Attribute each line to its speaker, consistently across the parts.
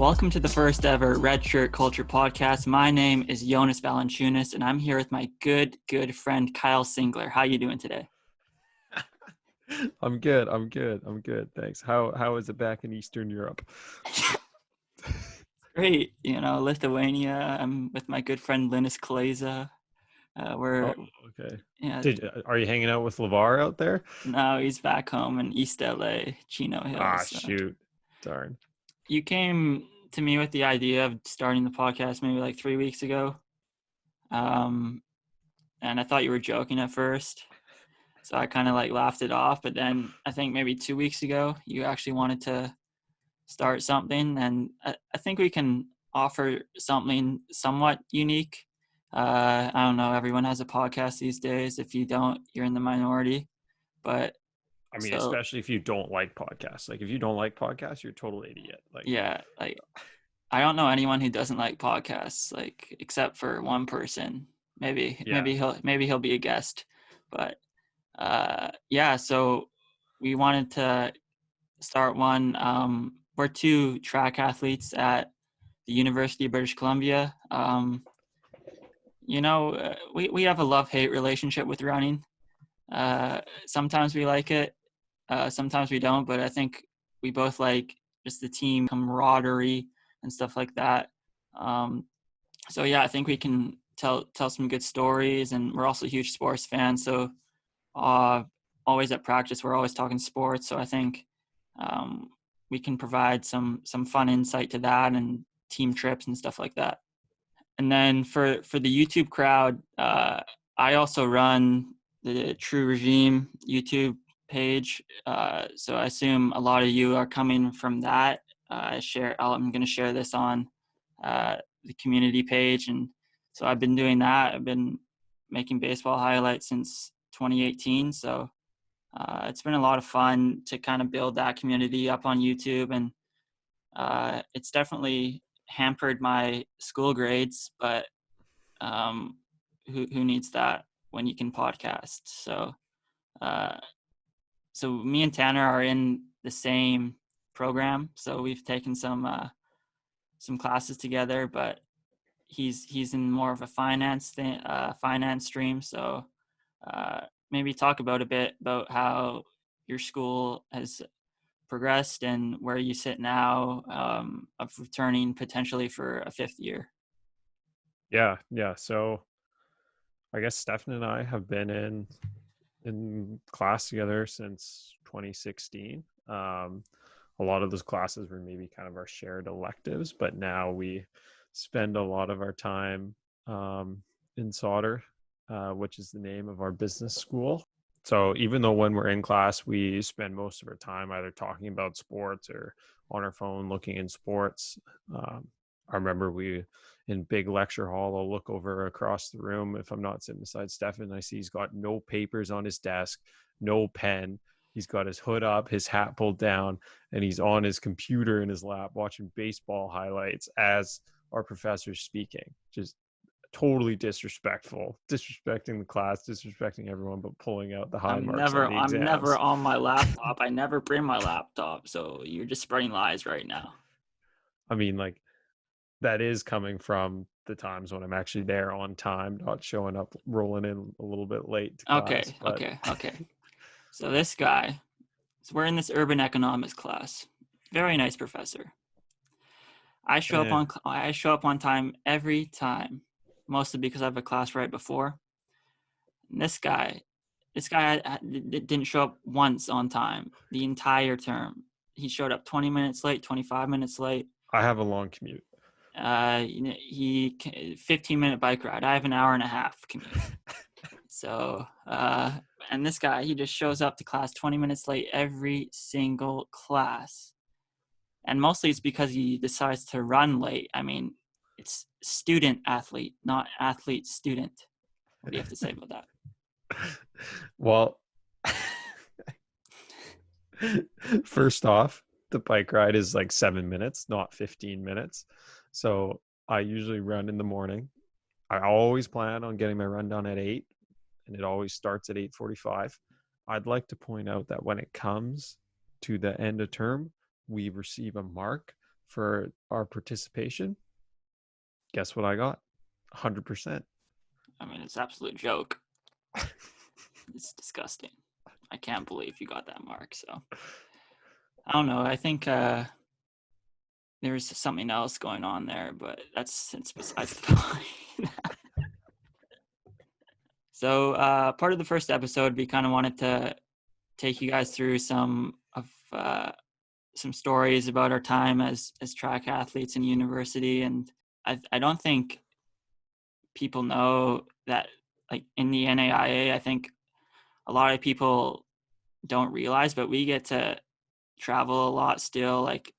Speaker 1: Welcome to the first ever Redshirt Culture Podcast. My name is Jonas Valanciunas, and I'm here with my good friend Kyle Singler. How you doing today?
Speaker 2: I'm good. Thanks. How is it back in Eastern Europe?
Speaker 1: Great. Lithuania. I'm with my good friend Linus Kaleza.
Speaker 2: Okay.
Speaker 1: Yeah.
Speaker 2: Are you hanging out with LeVar out there?
Speaker 1: No, he's back home in East LA, Chino Hills.
Speaker 2: Shoot. Darn.
Speaker 1: You came to me with the idea of starting the podcast maybe like 3 weeks ago. And I thought you were joking at first. So I kind of like laughed it off. But then I think maybe 2 weeks ago, you actually wanted to start something. And I think we can offer something somewhat unique. I don't know. Everyone has a podcast these days. If you don't, you're in the minority. But
Speaker 2: I mean, especially if you don't like podcasts. Like if you don't like podcasts, you're a total idiot.
Speaker 1: I don't know anyone who doesn't like podcasts, like except for one person. Maybe he'll be a guest. But so we wanted to start one. We're two track athletes at the University of British Columbia. We have a love-hate relationship with running. Sometimes we like it, sometimes we don't, but I think we both like just the team camaraderie and stuff like that. I think we can tell some good stories, and we're also huge sports fans. So always at practice, we're always talking sports. So I think we can provide some fun insight to that and team trips and stuff like that. And then for the YouTube crowd, I also run the True Regime YouTube page. So I assume a lot of you are coming from that. I'm going to share this on the community page. And so I've been doing that. I've been making baseball highlights since 2018. So it's been a lot of fun to kind of build that community up on YouTube. And it's definitely hampered my school grades, but who needs that when you can podcast? So me and Tanner are in the same program, so we've taken some classes together, but he's in more of a finance stream. So maybe talk a bit about how your school has progressed and where you sit now, of returning potentially for a fifth year.
Speaker 2: Yeah. So I guess Stefan and I have been in class together since 2016. A lot of those classes were maybe kind of our shared electives, but now we spend a lot of our time in Sauder, which is the name of our business school. So even though when we're in class, we spend most of our time either talking about sports or on our phone looking in sports. I remember in big lecture hall, I'll look over across the room. If I'm not sitting beside Stefan, I see he's got no papers on his desk, no pen. He's got his hood up, his hat pulled down, and he's on his computer in his lap watching baseball highlights as our professor's speaking. Just totally disrespecting the class, disrespecting everyone, but pulling out the high marks on the exams.
Speaker 1: I'm never on my laptop. I never bring my laptop. So you're just spreading lies right now.
Speaker 2: I mean, like, that is coming from the times when I'm actually there on time, not showing up, rolling in a little bit late to class.
Speaker 1: Okay. So this guy, we're in this urban economics class. Very nice professor. I show up on time every time, mostly because I have a class right before. And this guy didn't show up once on time the entire term. He showed up 20 minutes late, 25 minutes late.
Speaker 2: I have a long commute.
Speaker 1: He 15-minute bike ride. I have an hour and a half commute. So, and this guy, he just shows up to class 20 minutes late every single class. And mostly it's because he decides to run late. I mean, it's student athlete, not athlete student. What do you have to say about that?
Speaker 2: Well, first off, the bike ride is like 7 minutes, not 15 minutes. So I usually run in the morning. I always plan on getting my run done at 8, and it always starts at 8:45. I'd like to point out that when it comes to the end of term, we receive a mark for our participation. Guess what I got? 100%.
Speaker 1: I mean, it's an absolute joke. It's disgusting. I can't believe you got that mark. So I don't know. I think there's something else going on there, but it's besides the point. So part of the first episode, we kind of wanted to take you guys through some stories about our time as track athletes in university. And I don't think people know that, like, in the NAIA, I think a lot of people don't realize, but we get to travel a lot still. Like,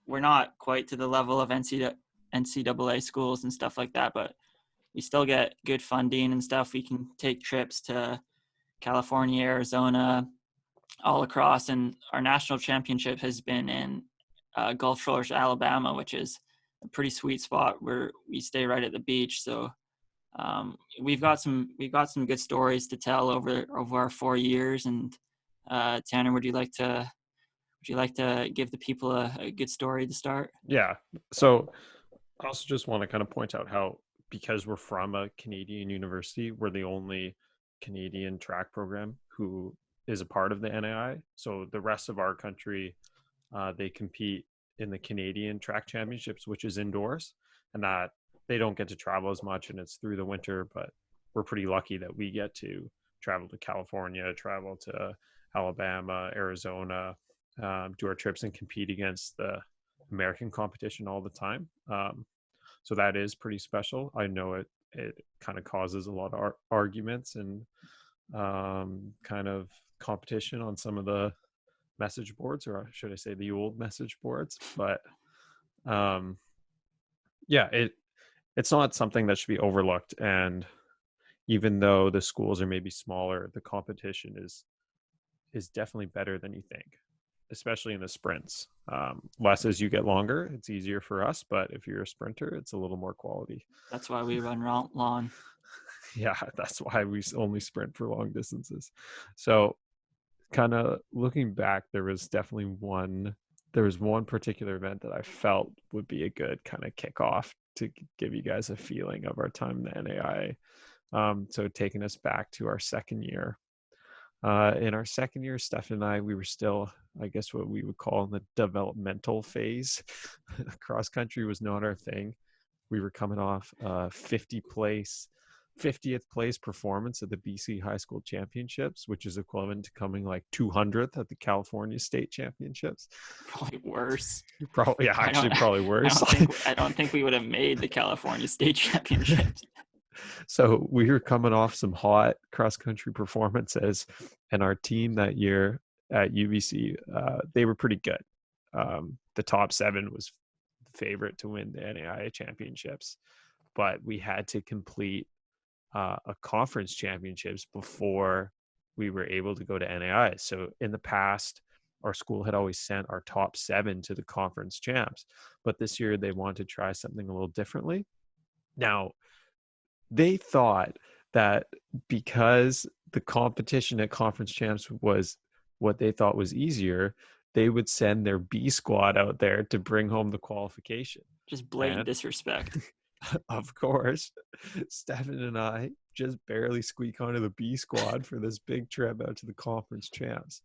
Speaker 1: we're not quite to the level of NCAA schools and stuff like that, but we still get good funding and stuff. We can take trips to California, Arizona, all across, and our national championship has been in Gulf Shores, Alabama, which is a pretty sweet spot where we stay right at the beach. So we've got some good stories to tell over our 4 years. And Tanner, would you like to give the people a good story to start?
Speaker 2: Yeah. So I also just want to kind of point out how, because we're from a Canadian university, we're the only Canadian track program who is a part of the NAI. So the rest of our country, they compete in the Canadian track championships, which is indoors, and that they don't get to travel as much, and it's through the winter. But we're pretty lucky that we get to travel to California, travel to Alabama, Arizona, do our trips and compete against the American competition all the time. So that is pretty special. I know it kind of causes a lot of arguments and kind of competition on some of the message boards, or should I say the old message boards. But yeah, it's not something that should be overlooked. And even though the schools are maybe smaller, the competition is definitely better than you think, especially in the sprints. Less as you get longer, it's easier for us, but if you're a sprinter, it's a little more quality.
Speaker 1: That's why we run long.
Speaker 2: Yeah, that's why we only sprint for long distances. So kind of looking back, there was one particular event that I felt would be a good kind of kickoff to give you guys a feeling of our time in the NAIA. So taking us back to our second year. In our second year, Stefan and I, we were still, I guess, what we would call in the developmental phase. Cross country was not our thing. We were coming off 50th place performance at the BC High School Championships, which is equivalent to coming like 200th at the California State Championships.
Speaker 1: Probably worse.
Speaker 2: Probably worse.
Speaker 1: I don't think we would have made the California State Championships.
Speaker 2: So we were coming off some hot cross-country performances, and our team that year at UBC, they were pretty good. The top 7 was the favorite to win the NAIA championships, but we had to complete a conference championships before we were able to go to NAIA. So in the past, our school had always sent our top 7 to the conference champs, but this year they wanted to try something a little differently. Now, they thought that because the competition at conference champs was what they thought was easier, they would send their B squad out there to bring home the qualification.
Speaker 1: Just blatant disrespect.
Speaker 2: Of course, Stefan and I just barely squeak onto the B squad for this big trip out to the conference champs.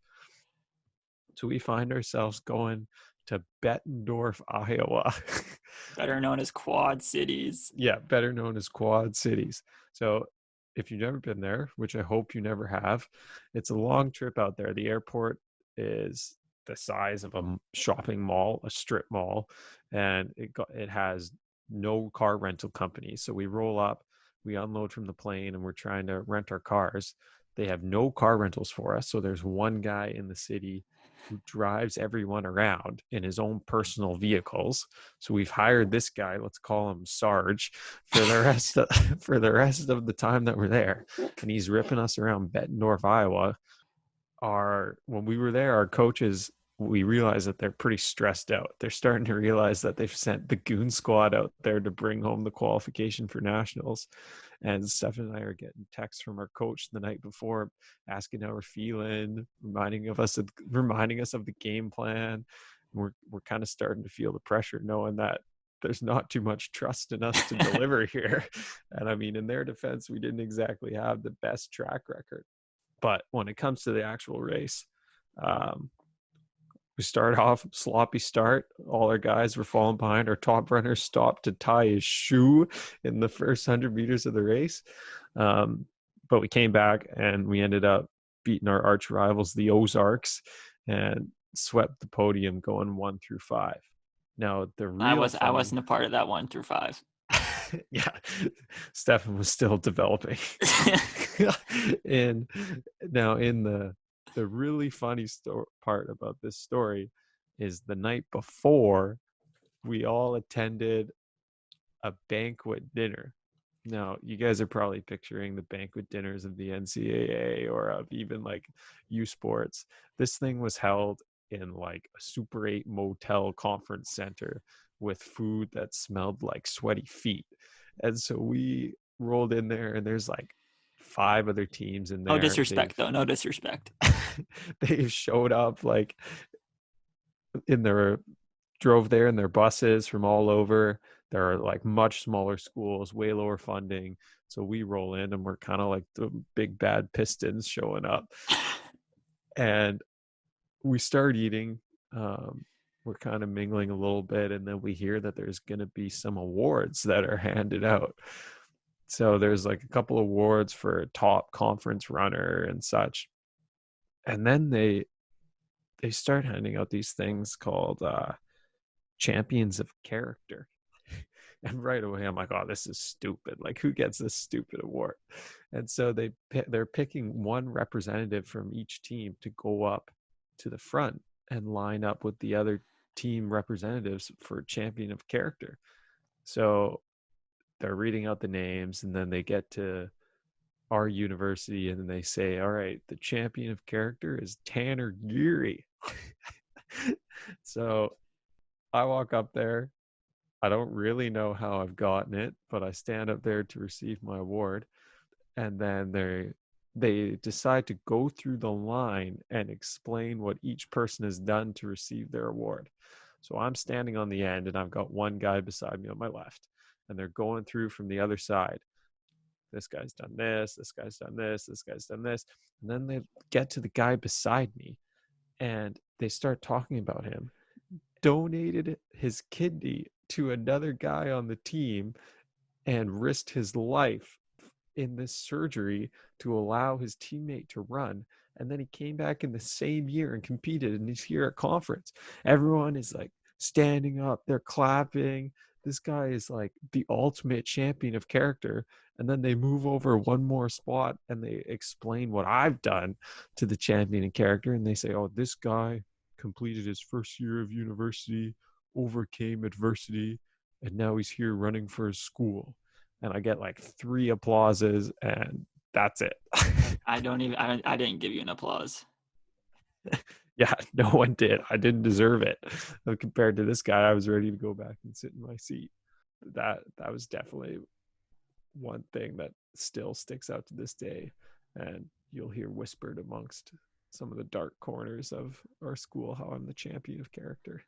Speaker 2: So we find ourselves going to Bettendorf, Iowa.
Speaker 1: Better known as Quad Cities.
Speaker 2: Yeah, better known as Quad Cities. So if you've never been there, which I hope you never have, it's a long trip out there. The airport is the size of a shopping mall, a strip mall, and it has no car rental company. So we roll up, we unload from the plane, and we're trying to rent our cars. They have no car rentals for us. So there's one guy in the city who drives everyone around in his own personal vehicles. So we've hired this guy, let's call him Sarge, for the rest of the time that we're there. And he's ripping us around Bettendorf, Iowa. When we were there, our coaches, we realized that they're pretty stressed out. They're starting to realize that they've sent the goon squad out there to bring home the qualification for nationals. And Stefan and I are getting texts from our coach the night before, asking how we're feeling, reminding us of the game plan. we're kind of starting to feel the pressure, knowing that there's not too much trust in us to deliver here. And I mean, in their defense, we didn't exactly have the best track record. But when it comes to the actual race, we start off sloppy start. All our guys were falling behind. Our top runner stopped to tie his shoe in the first 100 meters of the race. But we came back and we ended up beating our arch rivals, the Ozarks, and swept the podium going 1 through 5. Now, the real
Speaker 1: I wasn't a part of that 1 through 5.
Speaker 2: Yeah, Stefan was still developing. And now in the really funny part about this story is the night before, we all attended a banquet dinner. Now, you guys are probably picturing the banquet dinners of the NCAA or of even like U Sports. This thing was held in like a Super 8 motel conference center with food that smelled like sweaty feet. And so we rolled in there, and there's like 5 other teams in there.
Speaker 1: No disrespect, though. No disrespect.
Speaker 2: They showed up like drove there in their buses from all over. There are like much smaller schools, way lower funding. So we roll in and we're kind of like the big bad Pistons showing up. And we start eating. We're kind of mingling a little bit, and then we hear that there's going to be some awards that are handed out. So there's like a couple awards for top conference runner and such. And then they start handing out these things called champions of character. And right away I'm like, oh, this is stupid. Like, who gets this stupid award? And so they're picking one representative from each team to go up to the front and line up with the other team representatives for champion of character. So they're reading out the names, and then they get to our university, and then they say, all right, the champion of character is Tanner Geary. So I walk up there. I don't really know how I've gotten it, but I stand up there to receive my award. And then they decide to go through the line and explain what each person has done to receive their award. So I'm standing on the end, and I've got one guy beside me on my left, and they're going through from the other side. This guy's done this, this guy's done this, this guy's done this. And then they get to the guy beside me, and they start talking about him. Donated his kidney to another guy on the team and risked his life in this surgery to allow his teammate to run. And then he came back in the same year and competed, and he's here at conference. Everyone is like standing up, they're clapping. This guy is like the ultimate champion of character. And then they move over one more spot and they explain what I've done to the champion of character. And they say, oh, this guy completed his first year of university, overcame adversity, and now he's here running for his school. And I get like 3 applauses, and that's it.
Speaker 1: I didn't give you an applause.
Speaker 2: Yeah, no one did. I didn't deserve it. Compared to this guy, I was ready to go back and sit in my seat. That was definitely one thing that still sticks out to this day, and you'll hear whispered amongst some of the dark corners of our school how I'm the champion of character.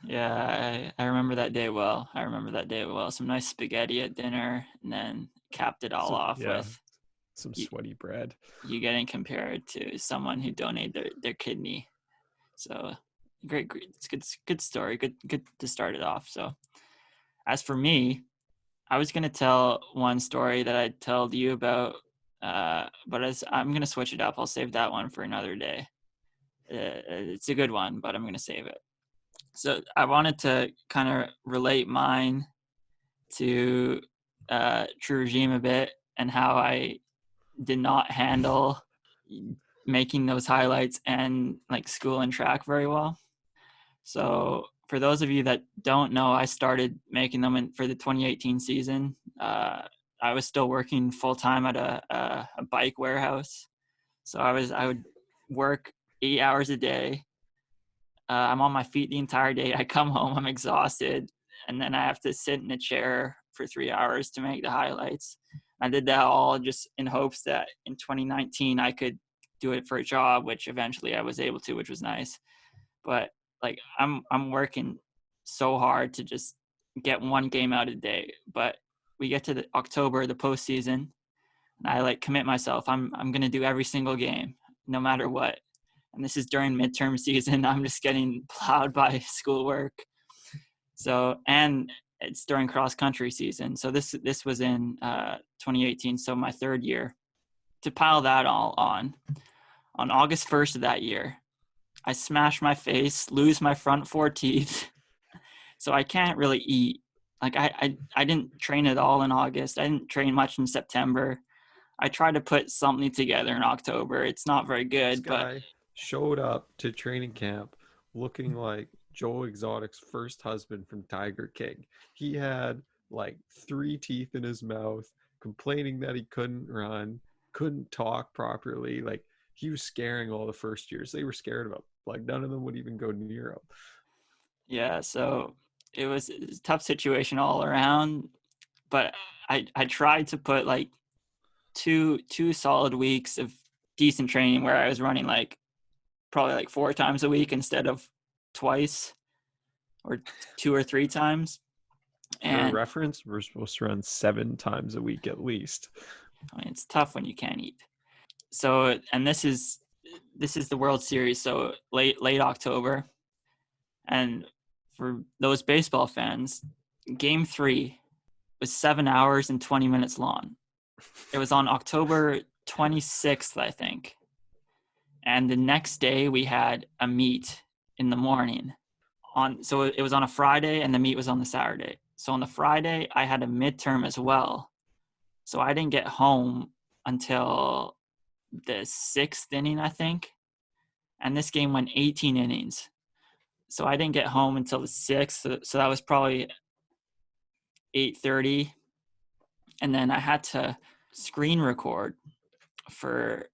Speaker 1: Yeah, I remember that day well. Some nice spaghetti at dinner, and then capped it all off with
Speaker 2: some sweaty bread.
Speaker 1: You getting compared to someone who donated their kidney. So great. It's good story. Good to start it off. So as for me, I was going to tell one story that I told you about, but I'm going to switch it up. I'll save that one for another day. It's a good one, but I'm going to save it. So I wanted to kind of relate mine to True Regime a bit, and how I did not handle making those highlights and like school and track very well. So for those of you that don't know, I started making them for the 2018 season. I was still working full time at a bike warehouse. So I would work 8 hours a day. I'm on my feet the entire day. I come home, I'm exhausted, and then I have to sit in a chair for 3 hours to make the highlights. I did that all just in hopes that in 2019 I could do it for a job, which eventually I was able to, which was nice. But like I'm working so hard to just get one game out a day, but we get to the October, the postseason, and I like commit myself. I'm gonna do every single game, no matter what. And this is during midterm season. I'm just getting plowed by schoolwork. So, and it's during cross country season. So this was in 2018. So my third year. To pile that all on August 1st of that year, I smash my face, lose my front four teeth. So I can't really eat. Like I didn't train at all in August. I didn't train much in September. I tried to put something together in October. It's not very
Speaker 2: This
Speaker 1: good, but
Speaker 2: guy showed up to training camp looking like Joe Exotic's first husband from Tiger King. He had like 3 teeth in his mouth, complaining that he couldn't run, couldn't talk properly. Like he was scaring all the first years. They were scared of him. Like none of them would even go near him.
Speaker 1: yeah, so it was a tough situation all around. But I tried to put like two solid weeks of decent training where I was running like probably like 4 times a week instead of twice or 2 or 3 times.
Speaker 2: For
Speaker 1: And
Speaker 2: reference, we're supposed to run 7 times a week at least.
Speaker 1: I mean, it's tough when you can't eat. So, and this is the World Series, so late October. And for those baseball fans, Game 3 was 7 hours and 20 minutes long. It was on October 26th, I think. And the next day we had a meet in the morning. So it was on a Friday and the meet was on the Saturday. So on the Friday I had a midterm as well. So I didn't get home until the 6th inning, I think. And this game went 18 innings. So I didn't get home until the 6th. So that was probably 8:30. And then I had to screen record for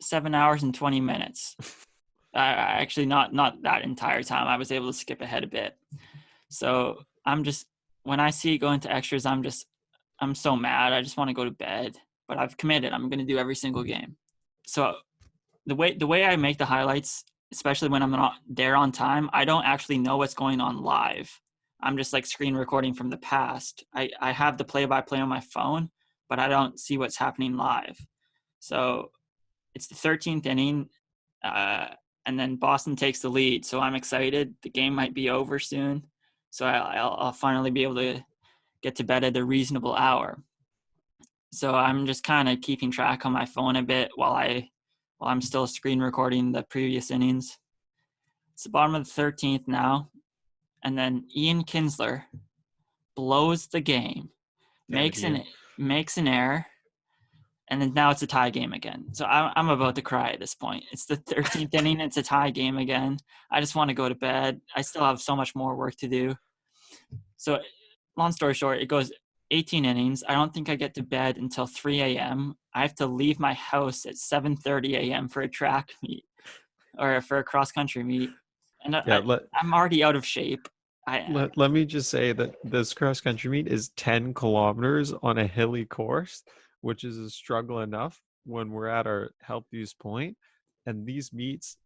Speaker 1: 7 hours and 20 minutes. I actually not that entire time. I was able to skip ahead a bit. So when I see it going to extras, I'm so mad. I just want to go to bed. But I've committed. I'm going to do every single game. So the way I make the highlights, especially when I'm not there on time, I don't actually know what's going on live. I'm just like screen recording from the past. I have the play-by-play on my phone, but I don't see what's happening live. So it's the 13th inning, and then Boston takes the lead. So I'm excited. The game might be over soon. So I'll finally be able to get to bed at a reasonable hour. So I'm just kind of keeping track on my phone a bit while I'm still screen recording the previous innings. It's the bottom of the 13th now. And then Ian Kinsler blows the game, makes an error, and then now it's a tie game again. So I'm about to cry at this point. It's the 13th inning. It's a tie game again. I just want to go to bed. I still have so much more work to do. So long story short, it goes 18 innings. I don't think I get to bed until 3 a.m. I have to leave my house at 7:30 a.m. for a track meet or for a cross-country meet. And I'm already out of shape.
Speaker 2: Let me just say that this cross-country meet is 10 kilometers on a hilly course, which is a struggle enough when we're at our healthiest point. And these meets,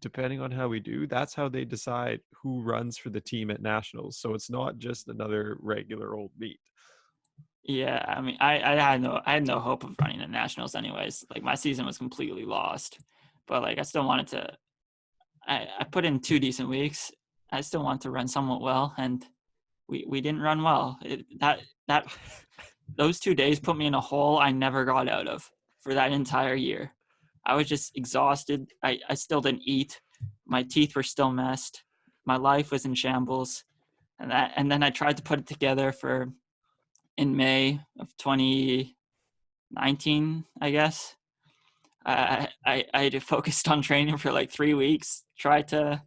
Speaker 2: depending on how we do, that's how they decide who runs for the team at nationals. So it's not just another regular old meet.
Speaker 1: Yeah, I mean, I had no hope of running at nationals anyways. Like my season was completely lost, but like I still wanted to. I put in 2 decent weeks. I still want to run somewhat well, and we didn't run well. Those 2 days put me in a hole I never got out of for that entire year. I was just exhausted. I still didn't eat. My teeth were still messed. My life was in shambles, and then I tried to put it together in May of 2019, I guess. I focused on training for like 3 weeks, tried to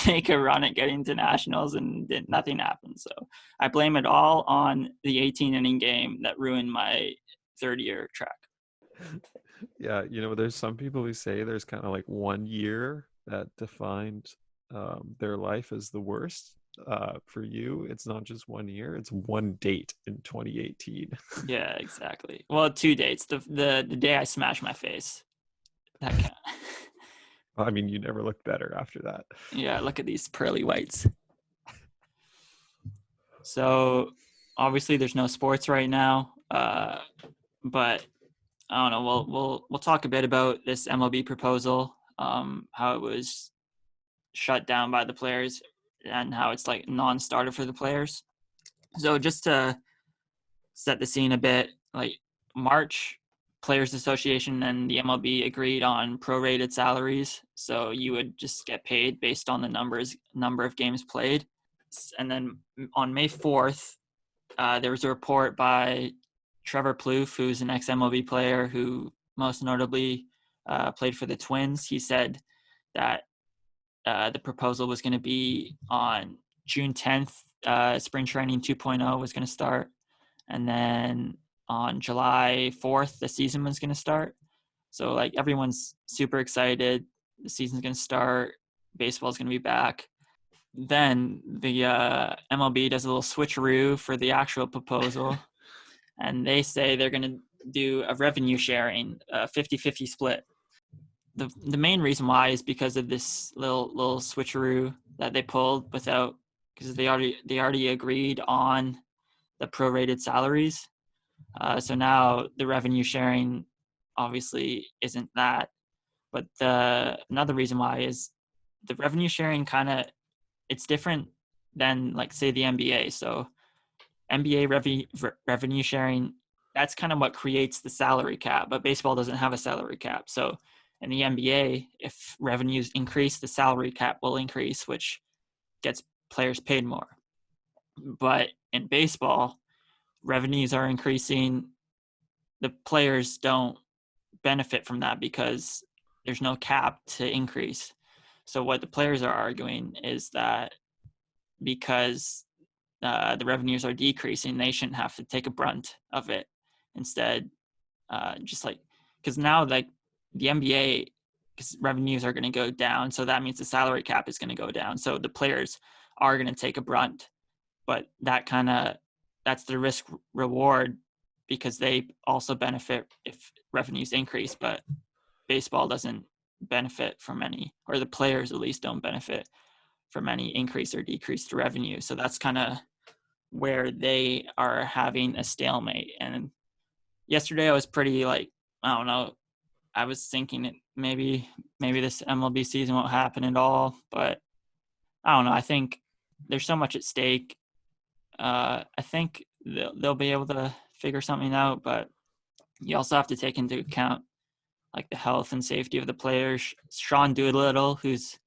Speaker 1: make a run at getting to nationals, and nothing happened. So I blame it all on the 18-inning game that ruined my third-year track.
Speaker 2: Yeah, there's some people who say there's kind of like 1 year that defined their life as the worst. For you, it's not just 1 year, it's one date in 2018.
Speaker 1: Yeah, exactly. Well, 2 dates. The day I smashed my face. That
Speaker 2: I mean, you never looked better after that.
Speaker 1: Yeah, look at these pearly whites. So obviously there's no sports right now, but I don't know. We'll talk a bit about this MLB proposal, how it was shut down by the players, and how it's like non-starter for the players. So just to set the scene a bit, like March, Players Association and the MLB agreed on prorated salaries, so you would just get paid based on the number of games played. And then on May 4th, there was a report by Trevor Plouffe, who's an ex-MLB player who most notably played for the Twins. He said that the proposal was going to be on June 10th. Spring training 2.0 was going to start. And then on July 4th, the season was going to start. So, like, everyone's super excited. The season's going to start. Baseball's going to be back. Then the MLB does a little switcheroo for the actual proposal. And they say they're going to do a revenue sharing, 50-50 split. The main reason why is because of this little switcheroo that they pulled without, because they already agreed on the prorated salaries. So now the revenue sharing obviously isn't that. But another reason why is the revenue sharing it's different than, like, say, the NBA. So NBA revenue sharing, that's kind of what creates the salary cap, but baseball doesn't have a salary cap. So in the NBA, if revenues increase, the salary cap will increase, which gets players paid more. But in baseball, revenues are increasing. The players don't benefit from that because there's no cap to increase. So what the players are arguing is that because the revenues are decreasing, they shouldn't have to take a brunt of it. Instead, just like, because now, like, the NBA, because revenues are going to go down, so that means the salary cap is going to go down. So the players are going to take a brunt, but that's the risk reward, because they also benefit if revenues increase, but baseball doesn't benefit from any, or the players at least don't benefit from any increase or decreased revenue. So that's kind of where they are having a stalemate. And yesterday I was pretty, like, I don't know, I was thinking maybe this MLB season won't happen at all, but I don't know. I think there's so much at stake. I think they'll be able to figure something out, but you also have to take into account, like, the health and safety of the players. Sean Doolittle, who's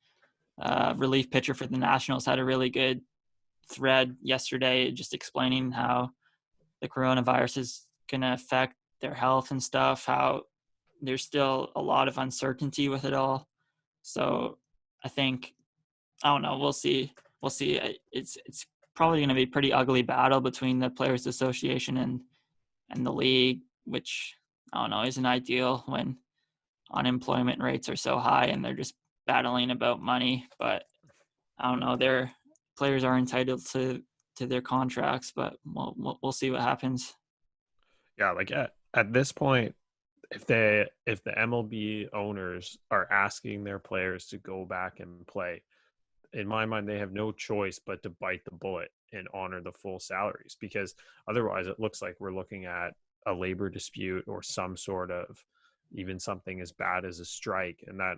Speaker 1: relief pitcher for the Nationals, had a really good thread yesterday just explaining how the coronavirus is going to affect their health and stuff, how there's still a lot of uncertainty with it all. So I think, I don't know, we'll see. It's probably going to be a pretty ugly battle between the Players Association and the league, which, I don't know, isn't ideal when unemployment rates are so high and they're just battling about money. But I don't know, their players are entitled to their contracts, but we'll see what happens.
Speaker 2: Yeah, like at this point, if the MLB owners are asking their players to go back and play, in my mind, they have no choice but to bite the bullet and honor the full salaries, because otherwise it looks like we're looking at a labor dispute or some sort of, even something as bad as a strike. And that,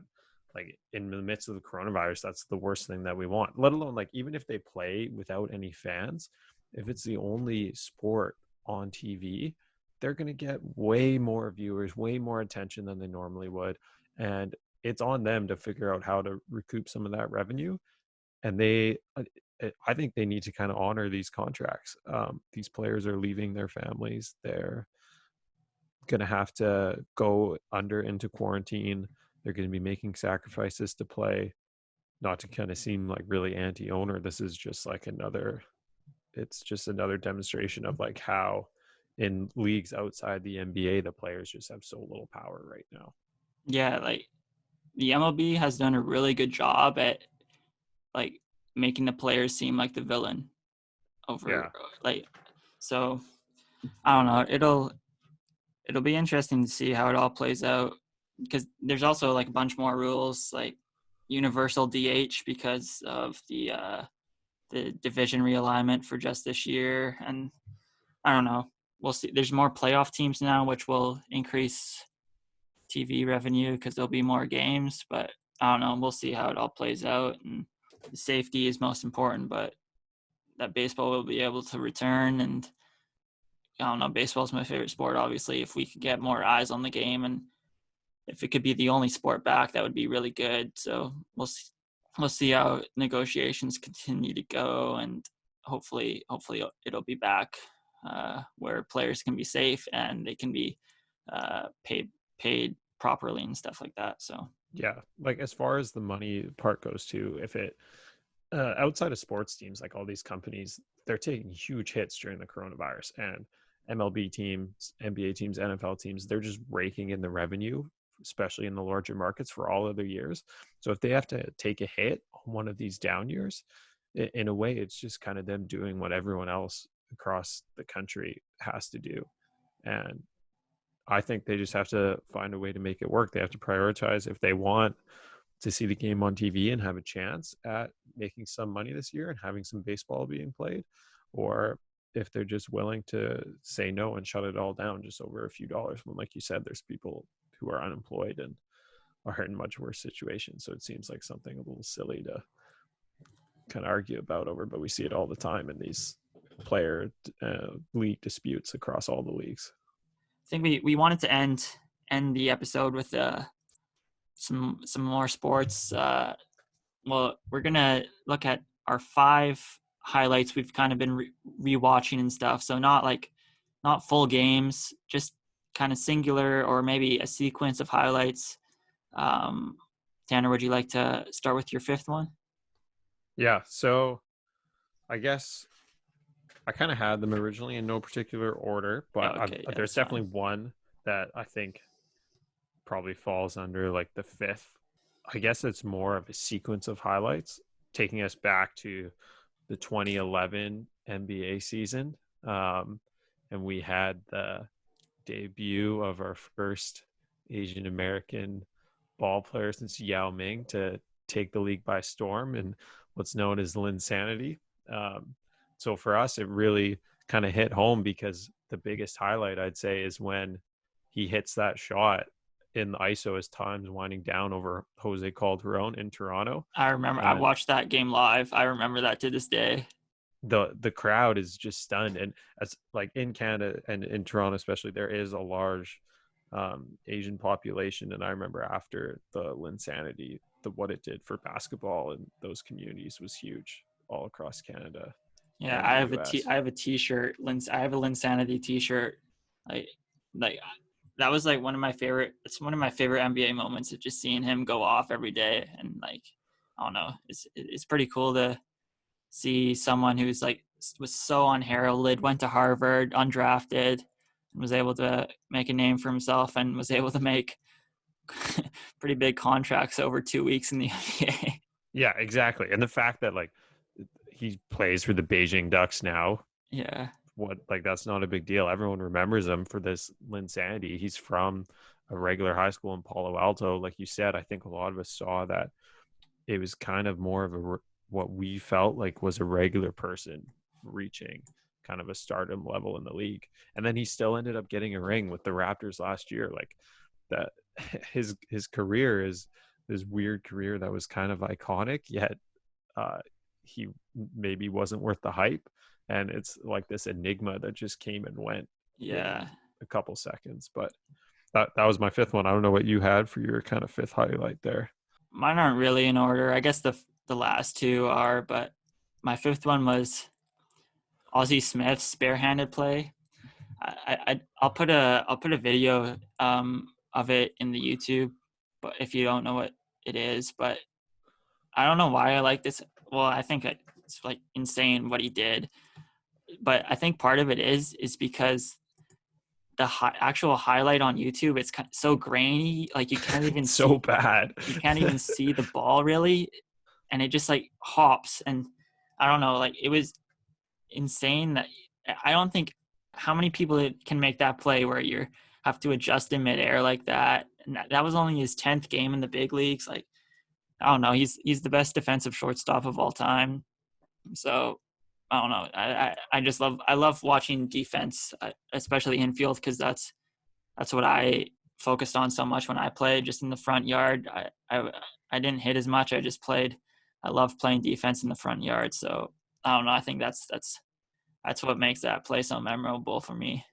Speaker 2: like, in the midst of the coronavirus, that's the worst thing that we want, let alone, like, even if they play without any fans, if it's the only sport on TV, they're going to get way more viewers, way more attention than they normally would. And it's on them to figure out how to recoup some of that revenue. And I think they need to kind of honor these contracts. These players are leaving their families. They're going to have to go into quarantine. They're going to be making sacrifices to play. Not to kind of seem like really anti-owner, this is just like it's just another demonstration of, like, how in leagues outside the NBA, the players just have so little power right now.
Speaker 1: Yeah, like, the MLB has done a really good job at, like, making the players seem like the villain over, like, so I don't know. It'll be interesting to see how it all plays out. because there's also like a bunch more rules, like universal DH because of the division realignment for just this year. And I don't know. We'll see. There's more playoff teams now, which will increase TV revenue because there'll be more games. But I don't know. We'll see how it all plays out. And the safety is most important, but that baseball will be able to return. And I don't know. Baseball's my favorite sport, obviously. If we could get more eyes on the game and if it could be the only sport back, that would be really good. So we'll see how negotiations continue to go, and hopefully it'll be back where players can be safe and they can be paid properly and stuff like that. So
Speaker 2: Yeah, like as far as the money part goes too, if it outside of sports teams, like all these companies, they're taking huge hits during the coronavirus, and MLB teams, NBA teams, NFL teams, they're just raking in the revenue, especially in the larger markets for all other years. So if they have to take a hit on one of these down years, in a way, it's just kind of them doing what everyone else across the country has to do. And I think they just have to find a way to make it work. They have to prioritize if they want to see the game on TV and have a chance at making some money this year and having some baseball being played, or if they're just willing to say no and shut it all down just over a few dollars. When, like you said, there's people who are unemployed and are in much worse situations. So it seems like something a little silly to kind of argue about over, but we see it all the time in these player league disputes across all the leagues.
Speaker 1: I think we wanted to end the episode with some more sports. Well, we're gonna look at our 5 highlights we've kind of been rewatching and stuff. So not full games, just kind of singular or maybe a sequence of highlights. Tanner, would you like to start with your 5th one?
Speaker 2: Yeah, so I guess I kind of had them originally in no particular order, but there's definitely one that I think probably falls under like the 5th. I guess it's more of a sequence of highlights taking us back to the 2011 NBA season. And we had the debut of our first Asian American ball player since Yao Ming to take the league by storm in what's known as Linsanity. So for us, it really kind of hit home because the biggest highlight, I'd say, is when he hits that shot in the ISO as time's winding down over Jose Calderon in Toronto.
Speaker 1: I remember. I watched that game live. I remember that to this day.
Speaker 2: The crowd is just stunned, and as like in Canada and in Toronto especially, there is a large Asian population, and I remember after the Linsanity, what it did for basketball in those communities was huge all across Canada.
Speaker 1: Yeah, I have a t-shirt. I have a Linsanity t-shirt. Like that was like one of my favorite. It's one of my favorite NBA moments of just seeing him go off every day, and like I don't know, it's pretty cool to see someone who's like was so unheralded, went to Harvard, undrafted, and was able to make a name for himself, and was able to make pretty big contracts over 2 weeks in the NBA.
Speaker 2: Yeah, exactly, and the fact that like he plays for the Beijing Ducks now.
Speaker 1: Yeah.
Speaker 2: That's not a big deal. Everyone remembers him for this Linsanity. He's from a regular high school in Palo Alto. Like you said, I think a lot of us saw that it was kind of more of what we felt like was a regular person reaching kind of a stardom level in the league. And then he still ended up getting a ring with the Raptors last year. Like that, his career is this weird career that was kind of iconic, yet he maybe wasn't worth the hype, and it's like this enigma that just came and went in a couple seconds. But that was my 5th one. I don't know what you had for your kind of 5th highlight there.
Speaker 1: Mine aren't really in order. I guess the last 2 are, but my 5th one was Ozzie Smith's barehanded play. I'll put a video of it in the YouTube, but if you don't know what it is, but I don't know why I like this. Well, I think it's like insane what he did, but I think part of it is because the actual highlight on YouTube, it's so grainy, like you can't even
Speaker 2: so bad.
Speaker 1: You can't even see the ball really, and it just like hops, and I don't know, like it was insane. That I don't think how many people can make that play where you have to adjust in midair like that, that was only his 10th game in the big leagues. Like, I don't know. He's the best defensive shortstop of all time. So I don't know. I just love watching defense, especially infield, because that's what I focused on so much when I played, just in the front yard. I didn't hit as much. I just played. I love playing defense in the front yard. So I don't know. I think that's what makes that play so memorable for me.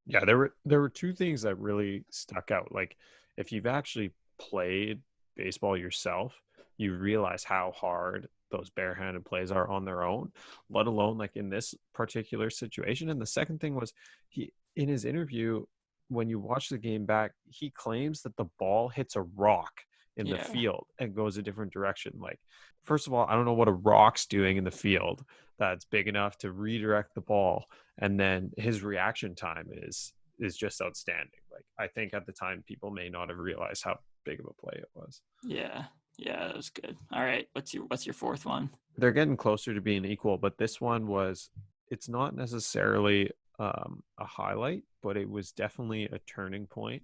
Speaker 2: Yeah, there were two things that really stuck out. Like, if you've actually played baseball yourself, you realize how hard those barehanded plays are on their own, let alone like in this particular situation. And the second thing was, he, in his interview, when you watch the game back, he claims that the ball hits a rock in the field and goes a different direction. Like, first of all, I don't know what a rock's doing in the field that's big enough to redirect the ball. And then his reaction time is just outstanding. Like, I think at the time people may not have realized how big of a play it was.
Speaker 1: Yeah, that was good. All right, what's your fourth one?
Speaker 2: They're getting closer to being equal, but this one was, it's not necessarily a highlight, but it was definitely a turning point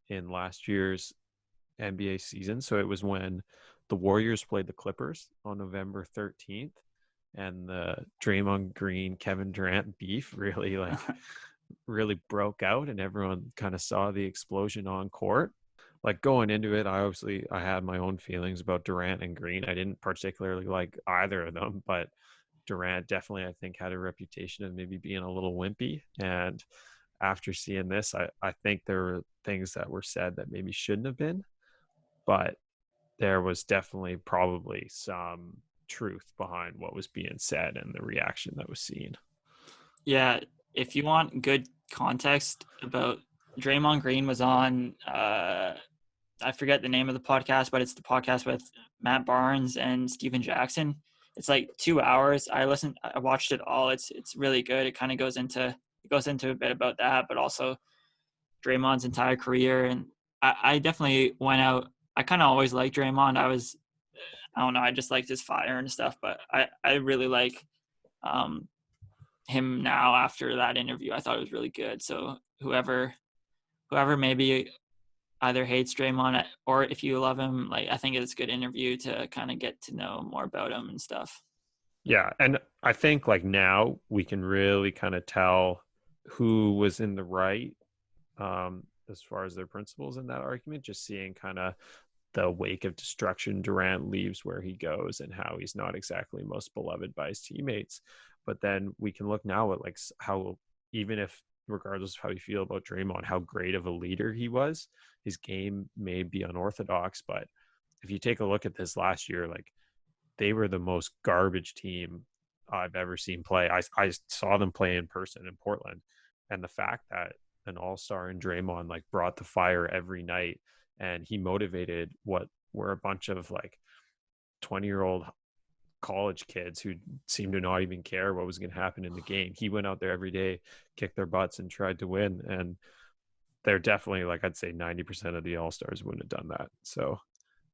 Speaker 2: in last year's NBA season. So it was when the Warriors played the Clippers on November 13th, and the Draymond Green, Kevin Durant beef really really broke out, and everyone kind of saw the explosion on court. Like, going into it, I had my own feelings about Durant and Green. I didn't particularly like either of them, but Durant definitely, I think, had a reputation of maybe being a little wimpy. And after seeing this, I think there were things that were said that maybe shouldn't have been, but there was definitely probably some truth behind what was being said and the reaction that was seen.
Speaker 1: Yeah, if you want good context about, Draymond Green was on, I forget the name of the podcast, but it's the podcast with Matt Barnes and Steven Jackson. It's like 2 hours. I watched it all. It's really good. It kind of goes into a bit about that, but also Draymond's entire career. And I definitely went out. I kind of always liked Draymond. I don't know, I just liked his fire and stuff, but I really like him now after that interview. I thought it was really good. So whoever maybe either hates Draymond, or if you love him, like, I think it's a good interview to kind of get to know more about him and stuff.
Speaker 2: Yeah, and I think like now we can really kind of tell who was in the right as far as their principles in that argument, just seeing kind of the wake of destruction Durant leaves where he goes and how he's not exactly most beloved by his teammates. But then we can look now at like how, even if regardless of how you feel about Draymond, how great of a leader he was, his game may be unorthodox, but if you take a look at this last year, like, they were the most garbage team I've ever seen play. I saw them play in person in Portland, and the fact that an all-star in Draymond like brought the fire every night, and he motivated what were a bunch of like 20-year-old college kids who seemed to not even care what was going to happen in the game. He went out there every day, kicked their butts, and tried to win. And they're definitely, like, I'd say 90% of the all-stars wouldn't have done that. So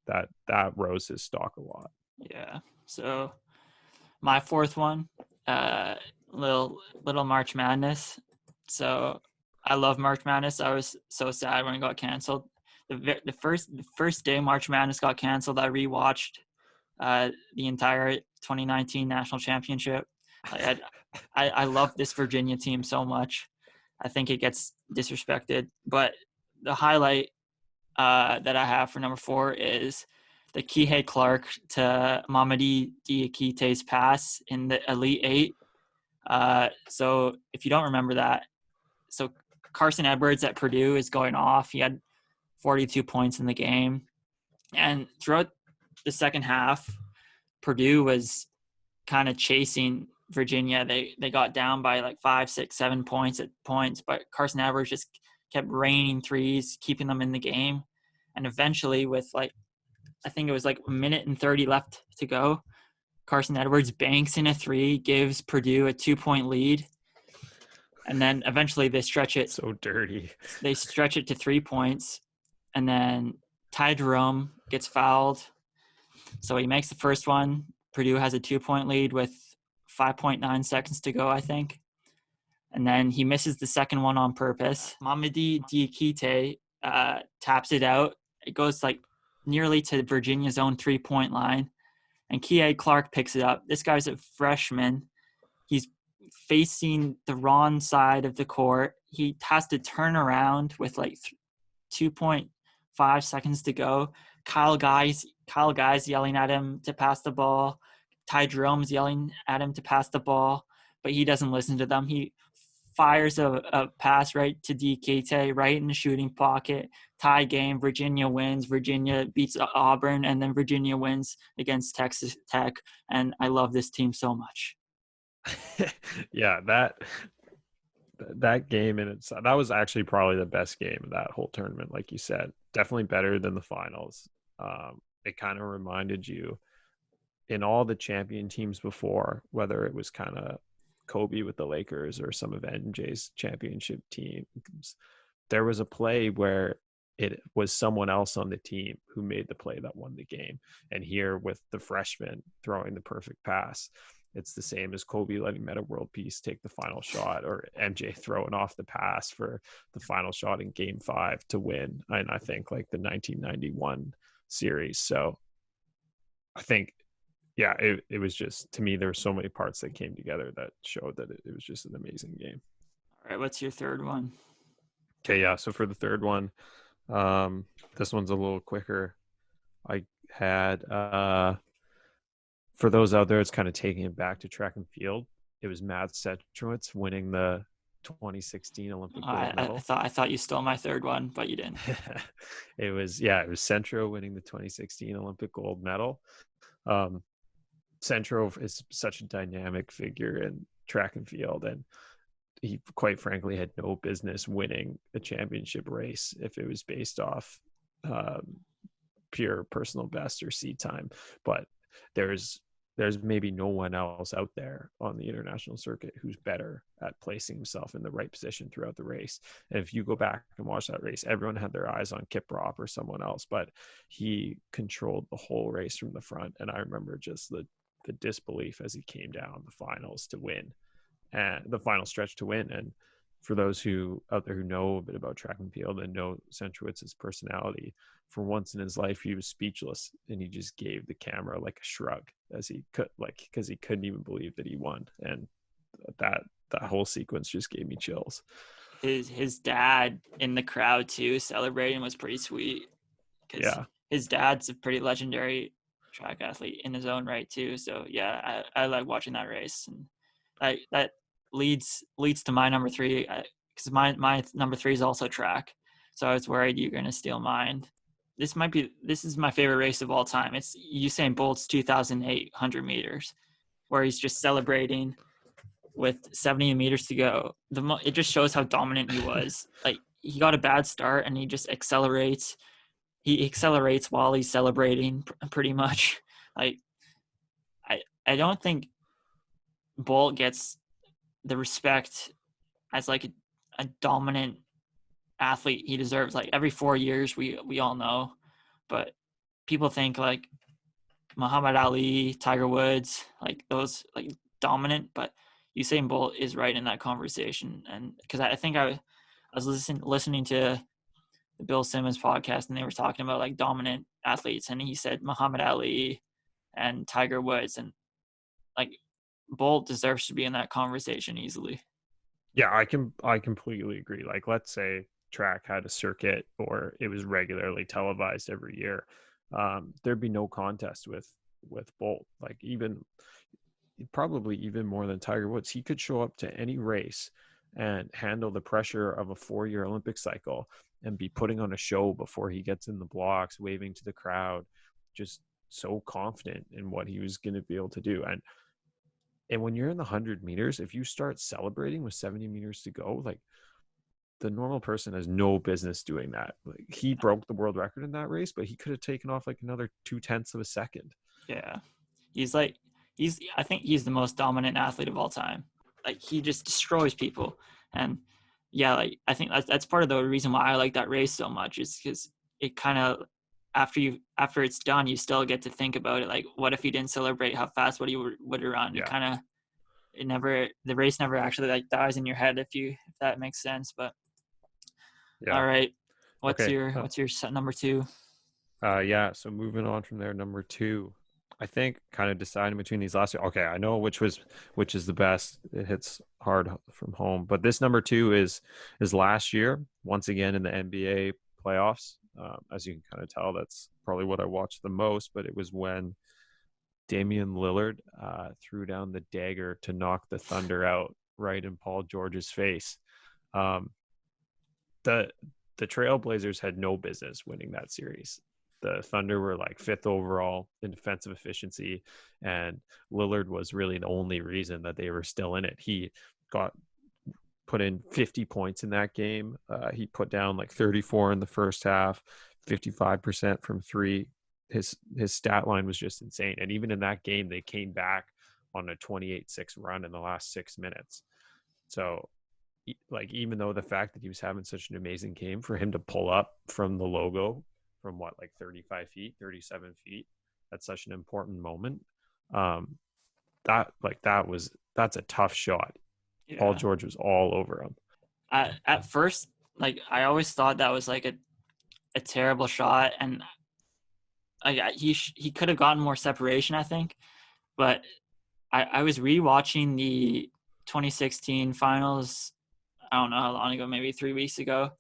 Speaker 2: that rose his stock a lot.
Speaker 1: Yeah. So my fourth one, little March Madness. So I love March Madness. I was so sad when it got canceled. The first day March Madness got canceled, I rewatched the entire 2019 national championship. I love this Virginia team so much. I think it gets disrespected, but the highlight that I have for number 4 is the Kihei Clark to Mamadi Diakite's pass in the Elite Eight. So if you don't remember that, so Carson Edwards at Purdue is going off. He had 42 points in the game. And throughout the second half, Purdue was kind of chasing Virginia. They got down by like 5, 6, 7 points at points, but Carson Edwards just kept raining threes, keeping them in the game. And eventually, with like, I think it was like 1:30 left to go, Carson Edwards banks in a 3, gives Purdue a 2-point lead. And then eventually they stretch it.
Speaker 2: So dirty.
Speaker 1: They stretch it to 3 points. And then Ty Jerome gets fouled. So he makes the first one. Purdue has a 2-point lead with 5.9 seconds to go, I think. And then he misses the second one on purpose. Mamadi Diakite taps it out. It goes like nearly to Virginia's own 3-point line, and Kihei Clark picks it up. This guy's a freshman. He's facing the wrong side of the court. He has to turn around with like 2.5 seconds to go. Kyle Guy's yelling at him to pass the ball. Ty Jerome's yelling at him to pass the ball, but he doesn't listen to them. He fires a pass right to DKT, right in the shooting pocket. Tie game. Virginia wins. Virginia beats Auburn, and then Virginia wins against Texas Tech. And I love this team so much.
Speaker 2: Yeah, that game, and that was actually probably the best game of that whole tournament. Like you said, definitely better than the finals. It kind of reminded you in all the champion teams before, whether it was kind of Kobe with the Lakers or some of MJ's championship teams, there was a play where it was someone else on the team who made the play that won the game. And here with the freshman throwing the perfect pass, it's the same as Kobe letting Meta World Peace take the final shot, or MJ throwing off the pass for the final shot in Game 5 to win. And I think like the 1991 series. So I think, yeah, it was just, to me, there were so many parts that came together that showed that it was just an amazing game.
Speaker 1: All right, what's your third one?
Speaker 2: Okay, yeah. So for the third one, this one's a little quicker. I had for those out there, it's kind of taking it back to track and field. It was Matt Centrowitz winning the 2016 Olympic gold medal.
Speaker 1: I thought you stole my third one, but you didn't.
Speaker 2: It was Centro winning the 2016 Olympic gold medal. Centro is such a dynamic figure in track and field, and he quite frankly had no business winning a championship race if it was based off pure personal best or seed time. But there's maybe no one else out there on the international circuit who's better at placing himself in the right position throughout the race. And if you go back and watch that race, everyone had their eyes on Kiprop or someone else, but he controlled the whole race from the front. And I remember just the disbelief as he came down the finals to win, and the final stretch to win. And for those who out there who know a bit about track and field and know Centrowitz's personality, for once in his life, he was speechless, and he just gave the camera like a shrug as he could, like, because he couldn't even believe that he won. And that whole sequence just gave me chills.
Speaker 1: His dad in the crowd too, celebrating, was pretty sweet.
Speaker 2: Yeah,
Speaker 1: his dad's a pretty legendary track athlete in his own right too. So yeah, I like watching that race, and that leads to my number 3, because my number 3 is also track. So I was worried you're gonna steal mine. This is my favorite race of all time. It's Usain Bolt's 2008 100 meters, where he's just celebrating with 70 meters to go. It just shows how dominant he was. Like, he got a bad start and he just accelerates. He accelerates while he's celebrating, pretty much. Like, I don't think Bolt gets the respect as like a dominant athlete he deserves. Like, every 4 years, we all know, but people think like Muhammad Ali, Tiger Woods, like those, like, dominant, but Usain Bolt is right in that conversation. And because I think I was listening to the Bill Simmons podcast, and they were talking about like dominant athletes, and he said Muhammad Ali and Tiger Woods, and like Bolt deserves to be in that conversation easily.
Speaker 2: Yeah, I completely agree. Like, let's say track had a circuit or it was regularly televised every year, there'd be no contest with Bolt. Like, probably even more than Tiger Woods. He could show up to any race and handle the pressure of a 4-year Olympic cycle and be putting on a show before he gets in the blocks, waving to the crowd, just so confident in what he was going to be able to do. And when you're in the 100 meters, if you start celebrating with 70 meters to go, like, the normal person has no business doing that. Like, he broke the world record in that race, but he could have taken off like another 0.2 of a second.
Speaker 1: Yeah. I think he's the most dominant athlete of all time. Like, he just destroys people. And yeah, like, I think that's part of the reason why I like that race so much, is because it kind of, after it's done, you still get to think about it. Like, what if he didn't celebrate? How fast would he run?
Speaker 2: Yeah.
Speaker 1: The race never actually like dies in your head, if that makes sense. But
Speaker 2: yeah.
Speaker 1: All right. What's
Speaker 2: Okay.
Speaker 1: your set number 2?
Speaker 2: Yeah. So moving on from there, number 2, I think kind of deciding between these last two. Okay, I know which is the best. It hits hard from home, but this number 2 is last year once again in the NBA playoffs. As you can kind of tell, that's probably what I watched the most. But it was when Damian Lillard threw down the dagger to knock the Thunder out right in Paul George's face. Um, the the Trailblazers had no business winning that series. The Thunder were like 5th overall in defensive efficiency, and Lillard was really the only reason that they were still in it. He got put in 50 points in that game. He put down like 34 in the first half, 55% from 3. His stat line was just insane. And even in that game, they came back on a 28-6 run in the last 6 minutes. So like, even though the fact that he was having such an amazing game, for him to pull up from the logo from what, like 35 feet, 37 feet, at such an important moment, that's a tough shot.
Speaker 1: Yeah.
Speaker 2: Paul George was all over him.
Speaker 1: At first, like, I always thought that was like a terrible shot, and he could have gotten more separation, I think. But I was rewatching the 2016 finals. I don't know how long ago, maybe 3 weeks ago,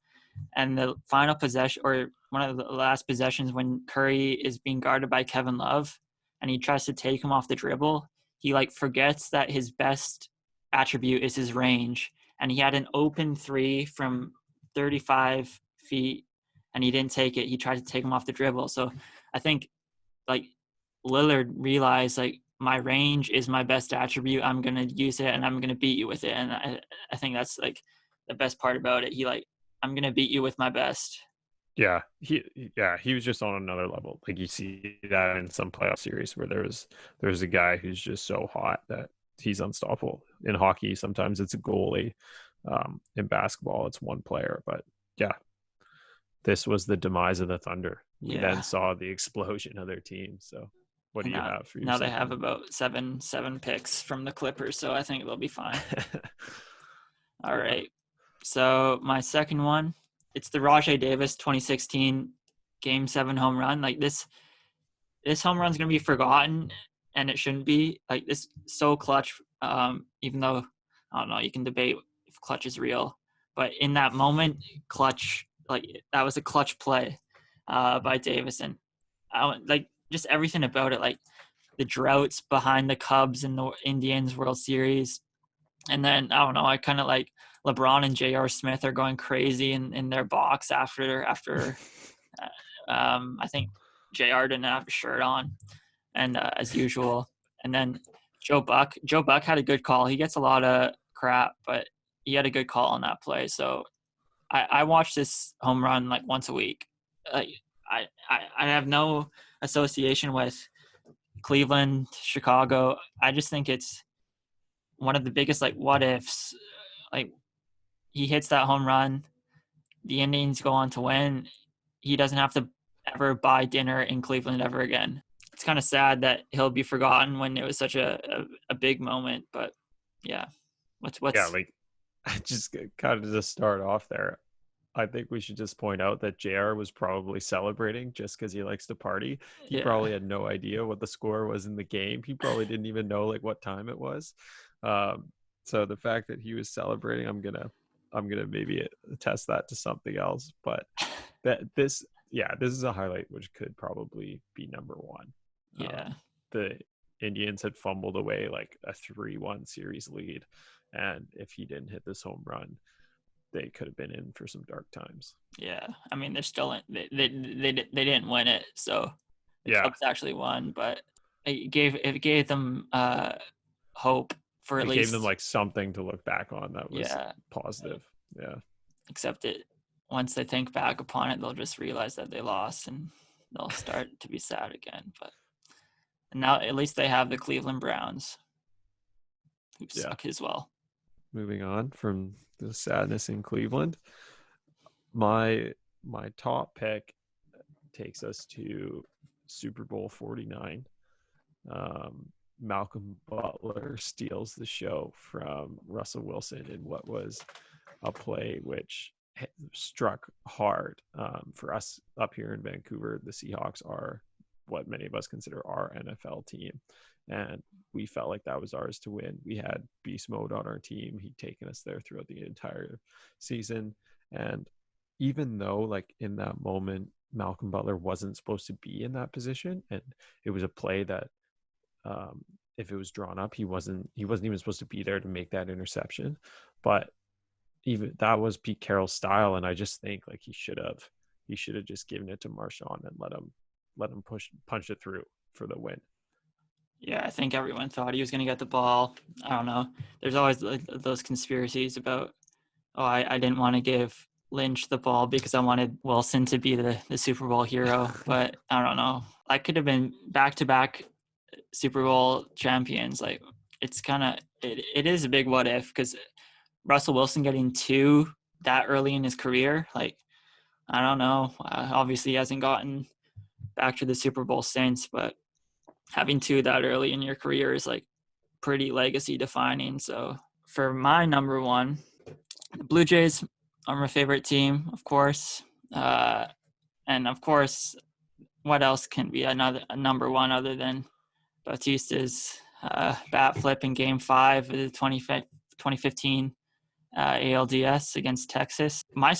Speaker 1: and the final possession, or one of the last possessions, when Curry is being guarded by Kevin Love and he tries to take him off the dribble, he like forgets that his best attribute is his range, and he had an open 3 from 35 feet and he didn't take it. He tried to take him off the dribble. So I think like Lillard realized, like, my range is my best attribute. I'm going to use it and I'm going to beat you with it. And I think that's like the best part about it. He like, I'm going to beat you with my best.
Speaker 2: Yeah, he was just on another level. Like, you see that in some playoff series where there's a guy who's just so hot that he's unstoppable. In hockey, sometimes it's a goalie. In basketball, it's one player. But yeah, this was the demise of the Thunder. We then saw the explosion of their team. So what do you have for your
Speaker 1: now? They
Speaker 2: second
Speaker 1: have
Speaker 2: one?
Speaker 1: about seven picks from the Clippers, so I think they'll be fine. All right. So my second one, it's the Rajai Davis 2016 Game 7 home run. Like, this home run's gonna be forgotten, and it shouldn't be. Like, this so clutch. Even though, I don't know, you can debate if clutch is real, but in that moment, clutch, like, that was a clutch play by Davis, and like, just everything about it, like the droughts behind the Cubs and the Indians World Series. And then, I don't know, I kind of like LeBron and J.R. Smith are going crazy in their box after I think JR didn't have a shirt on, and as usual. And then Joe Buck had a good call. He gets a lot of crap, but he had a good call on that play. So I watch this home run like once a week. I have no association with Cleveland, Chicago. I just think it's one of the biggest like what ifs. Like, he hits that home run, the Indians go on to win. He doesn't have to ever buy dinner in Cleveland ever again. It's kind of sad that he'll be forgotten when it was such a big moment. But yeah, what's
Speaker 2: Yeah, like, I just kind of just start off there. I think we should just point out that JR was probably celebrating just because he likes to party. He probably had no idea what the score was in the game. He probably didn't even know like what time it was. So the fact that he was celebrating, I'm gonna maybe attest that to something else. But this is a highlight which could probably be number one.
Speaker 1: Yeah.
Speaker 2: The Indians had fumbled away like a 3-1 series lead, and if he didn't hit this home run, they could have been in for some dark times.
Speaker 1: Yeah, I mean, they're still in. They didn't win it, so the Cubs actually won, but it gave them hope for at least. It
Speaker 2: gave them like something to look back on that was positive. Yeah.
Speaker 1: Except it, once they think back upon it, they'll just realize that they lost and they'll start to be sad again. But now at least they have the Cleveland Browns, who suck as well.
Speaker 2: Moving on from the sadness in Cleveland, my top pick takes us to Super Bowl 49. Malcolm Butler steals the show from Russell Wilson in what was a play which struck hard. For us up here in Vancouver, the Seahawks are what many of us consider our NFL team. And we felt like that was ours to win. We had beast mode on our team. He'd taken us there throughout the entire season. And even though like in that moment, Malcolm Butler wasn't supposed to be in that position, and it was a play that if it was drawn up, he wasn't even supposed to be there to make that interception. But even that was Pete Carroll's style, and I just think like he should have just given it to Marshawn and let him punch it through for the win.
Speaker 1: Yeah, I think everyone thought he was going to get the ball. I don't know. There's always like those conspiracies about, I didn't want to give Lynch the ball because I wanted Wilson to be the Super Bowl hero. But I don't know. I could have been back-to-back Super Bowl champions. Like, it's kind of it is a big what if, because Russell Wilson getting 2 that early in his career, like, I don't know. Obviously, he hasn't gotten back to the Super Bowl since, but having 2 that early in your career is like pretty legacy defining. So for my number one, the Blue Jays are my favorite team, of course. And of course, what else can be a number one other than Bautista's bat flip in Game 5 of the 2015 ALDS against Texas. My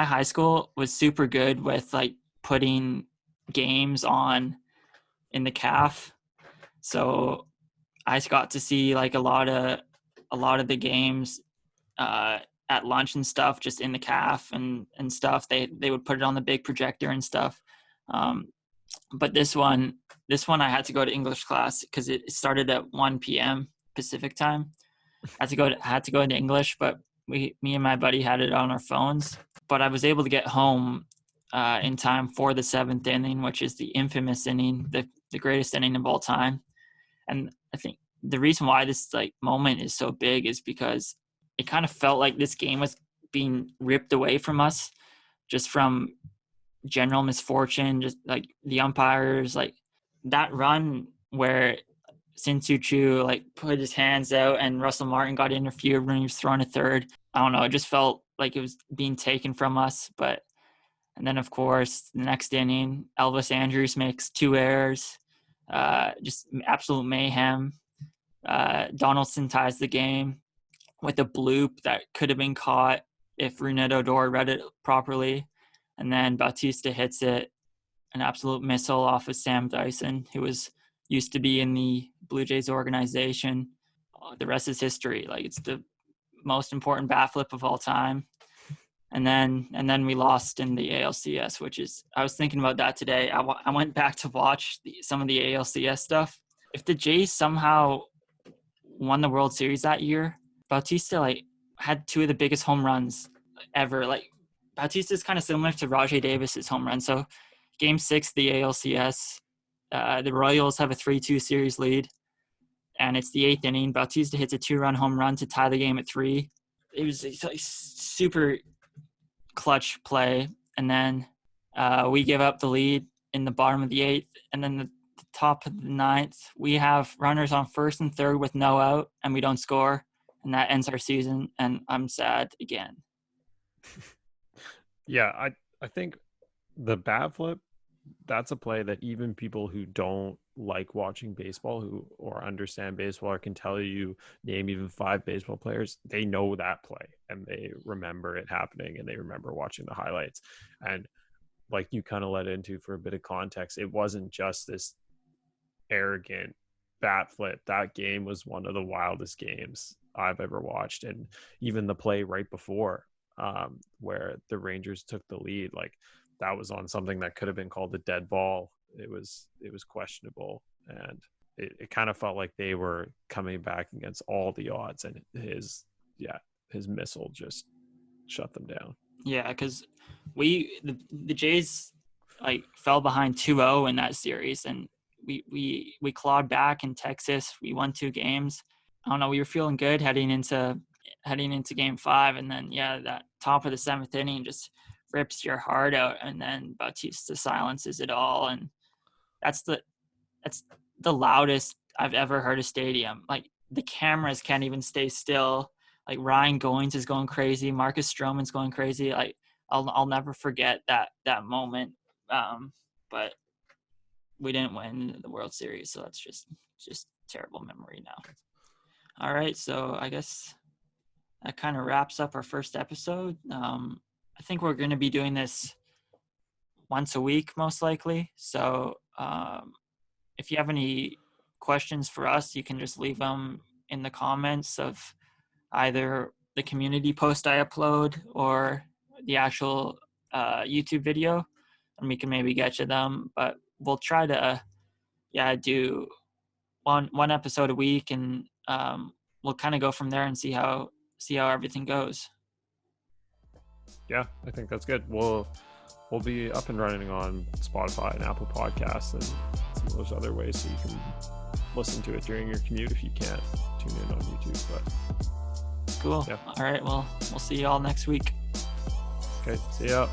Speaker 1: high school was super good with like putting games on in the CAF. So I got to see like a lot of the games at lunch and stuff, just in the CAF and stuff. They would put it on the big projector and stuff. But this one I had to go to English class because it started at 1 p.m. Pacific time. I had to go into English, but me and my buddy had it on our phones. But I was able to get home in time for the 7th inning, which is the infamous inning, the greatest inning of all time. And I think the reason why this like moment is so big is because it kind of felt like this game was being ripped away from us, just from general misfortune, just like the umpires, like that run where Sin-Soo Choo like put his hands out and Russell Martin got interfered when he was throwing a third. I don't know. It just felt like it was being taken from us. And then of course the next inning, Elvis Andrus makes 2 errors, just absolute mayhem. Donaldson ties the game with a bloop that could have been caught if Rougned Odor read it properly. And then Bautista hits it, an absolute missile off of Sam Dyson, who used to be in the Blue Jays organization. The rest is history. Like, it's the most important bat flip of all time. And then we lost in the ALCS, which is, I was thinking about that today. I went back to watch some of the ALCS stuff. If the Jays somehow won the World Series that year, Bautista like had 2 of the biggest home runs ever. Like, Bautista is kind of similar to Rajai Davis's home run. So Game 6 of the ALCS, the Royals have a 3-2 series lead, and it's the 8th inning. Bautista hits a 2-run home run to tie the game at 3. It was a super clutch play, and then we give up the lead in the bottom of the 8th, and then the top of the 9th, we have runners on first and third with no out, and we don't score, and that ends our season, and I'm sad again.
Speaker 2: Yeah, I think the bat flip, that's a play that even people who don't like watching baseball or understand baseball or can tell you, name even 5 baseball players, they know that play and they remember it happening and they remember watching the highlights. And like you kind of led into, for a bit of context, it wasn't just this arrogant bat flip. That game was one of the wildest games I've ever watched. And even the play right before, where the Rangers took the lead, like, that was on something that could have been called a dead ball. It was questionable, and it kind of felt like they were coming back against all the odds, and his missile just shut them down.
Speaker 1: Yeah, because the Jays like fell behind 2-0 in that series, and we clawed back in Texas. We won 2 games. I don't know. We were feeling good heading into Game 5, and then that top of the 7th inning just rips your heart out, and then Bautista silences it all, and that's the loudest I've ever heard a stadium. Like, the cameras can't even stay still. like Ryan Goins is going crazy, Marcus Stroman's going crazy. Like I'll never forget that moment. But we didn't win the World Series, so that's just terrible memory now. All right, so I guess that kind of wraps up our first episode. I think we're going to be doing this once a week, most likely. So if you have any questions for us, you can just leave them in the comments of either the community post I upload or the actual YouTube video, and we can maybe get to them. But we'll try to do one episode a week, and we'll kind of go from there and see how everything goes.
Speaker 2: Yeah, I think that's good. We'll be up and running on Spotify and Apple Podcasts and some of those other ways, so you can listen to it during your commute if you can't tune in on YouTube. But
Speaker 1: cool. Yeah. All right. Well, we'll see you all next week.
Speaker 2: Okay. See ya.